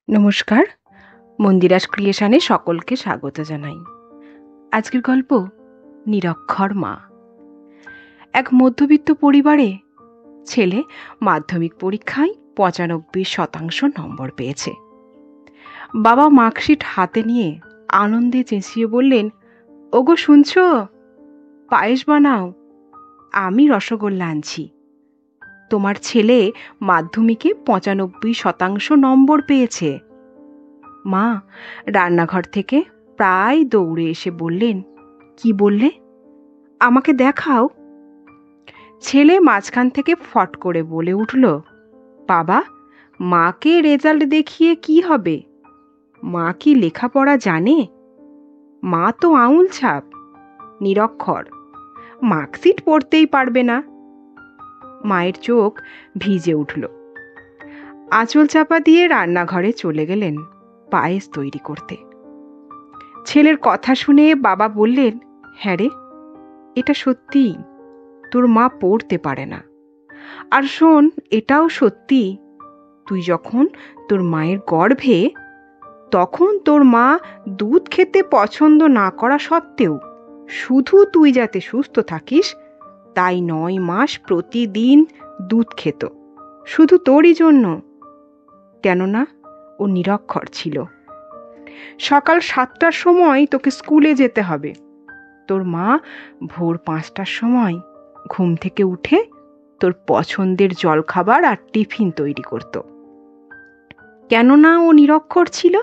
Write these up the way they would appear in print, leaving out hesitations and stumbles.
নমস্কার, মন্দিরাস ক্রিয়েশনে সকলকে স্বাগত জানাই। আজকের গল্প নিরক্ষর মা। এক মধ্যবিত্ত পরিবারে ছেলে মাধ্যমিক পরীক্ষায় ৯৫% নম্বর পেয়েছে। বাবা মার্কশিট হাতে নিয়ে আনন্দে চেঁচিয়ে বললেন, ওগো শুনছ, পায়েস বানাও, আমি রসগোল্লা আনছি। তোমার ছেলে মাধ্যমিকে ৯৫% নম্বর পেয়েছে। মা রান্নাঘর থেকে প্রায় দৌড়ে এসে বললেন, কি বললে? আমাকে দেখাও। ছেলে মাঝখান থেকে ফট করে বলে উঠল, বাবা, মাকে রেজাল্ট দেখিয়ে কি হবে? মা কি লেখাপড়া জানে? মা তো আঙুল ছাপ, নিরক্ষর, মার্কশিট পড়তেই পারবে না। মায়ের চোখ ভিজে উঠল। আঁচল চাপা দিয়ে রান্নাঘরে চলে গেলেন পায়েস তৈরি করতে। ছেলের কথা শুনে বাবা বললেন, হ্যাঁ রে, এটা সত্যি, তোর মা পড়তে পারে না। আর শোন, এটাও সত্যি, তুই যখন তোর মায়ের গর্ভে, তখন তোর মা দুধ খেতে পছন্দ না করা সত্ত্বেও শুধু তুই যাতে সুস্থ থাকিস তাই ৯ মাস প্রতিদিন দুধ খেত, শুধু তোরই জন্য। কেননা ও নিরক্ষর ছিল। সকাল ৭টার সময় তোকে স্কুলে যেতে হবে। তোর মা ভোর ৫টার সময় ঘুম থেকে উঠে তোর পছন্দের জলখাবার আর টিফিন তৈরি করত। কেননা ও নিরক্ষর ছিল।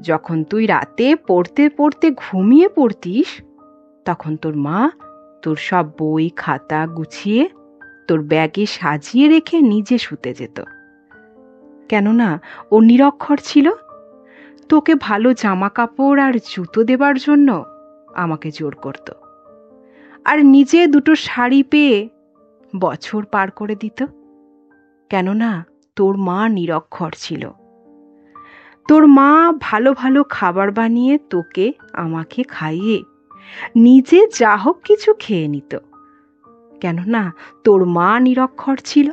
যখন তুই রাতে পড়তে পড়তে ঘুমিয়ে পড়তিস, তখন তোর মা তোর সব বই খাতা গুছিয়ে তোর ব্যাগে সাজিয়ে রেখে নিজে শুতে যেত। কেননা ও নিরক্ষর ছিল। তোকে ভালো জামা কাপড় আর জুতো দেবার জন্য আমাকে জোর করত, আর নিজে ২টো শাড়ি পেয়ে বছর পার করে দিত। কেননা তোর মা নিরক্ষর ছিল। তোর মা ভালো ভালো খাবার বানিয়ে তোকে আমাকে খাইয়ে নিজে যা হোক কিছু খেয়ে নিত। কেননা তোর মা নিরক্ষর ছিল।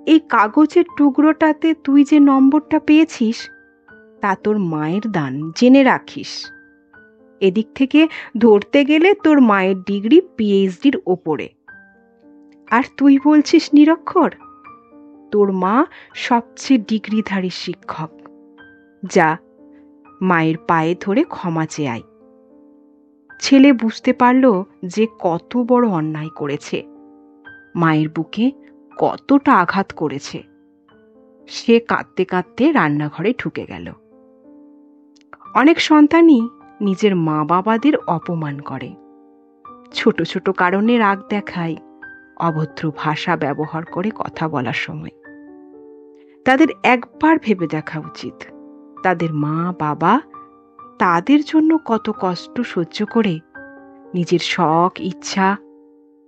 এই কাগজের টুকরোটাতে তুই যে নম্বরটা পেয়েছিস তা তোর মায়ের দান, জেনে রাখিস। এদিক থেকে ধরতে গেলে তোর মায়ের ডিগ্রি পিএইচডির ওপরে। আর তুই বলছিস নিরক্ষর? তোর মা সবচেয়ে ডিগ্রিধারী শিক্ষক। যা, মায়ের পায়ে ধরে ক্ষমা চেয়ে আয়। ছেলে বুঝতে পারল যে কত বড় অন্যায় করেছে, মায়ের বুকে কতটা আঘাত করেছে। সে কাঁদতে কাঁদতে রান্নাঘরে ঢুকে গেল। অনেক সন্তানই নিজের মা বাবাদের অপমান করে, ছোট ছোট কারণে রাগ দেখায়, অভদ্র ভাষা ব্যবহার করে কথা বলার সময়। তাদের একবার ভেবে দেখা উচিত, তাদের মা বাবা তাদের জন্য কত কষ্ট সহ্য করে নিজের শখ, ইচ্ছা,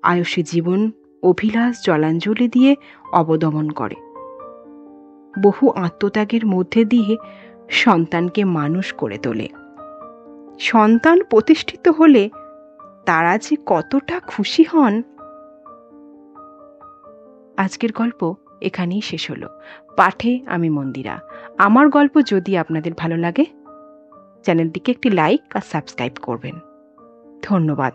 আয়ুষী জীবন, অভিলাষ জলাঞ্জলি দিয়ে অবদমন করে। বহু আত্মত্যাগের মধ্যে দিয়ে সন্তানকে মানুষ করে তোলে। সন্তান প্রতিষ্ঠিত হলে তারা যে কতটা খুশি হন। আজকের গল্প এখানেই শেষ হলো। পাঠে আমি মন্দিরা। আমার গল্প যদি আপনাদের ভালো লাগে, চ্যানেলটিকে একটি লাইক আর সাবস্ক্রাইব করবেন। ধন্যবাদ।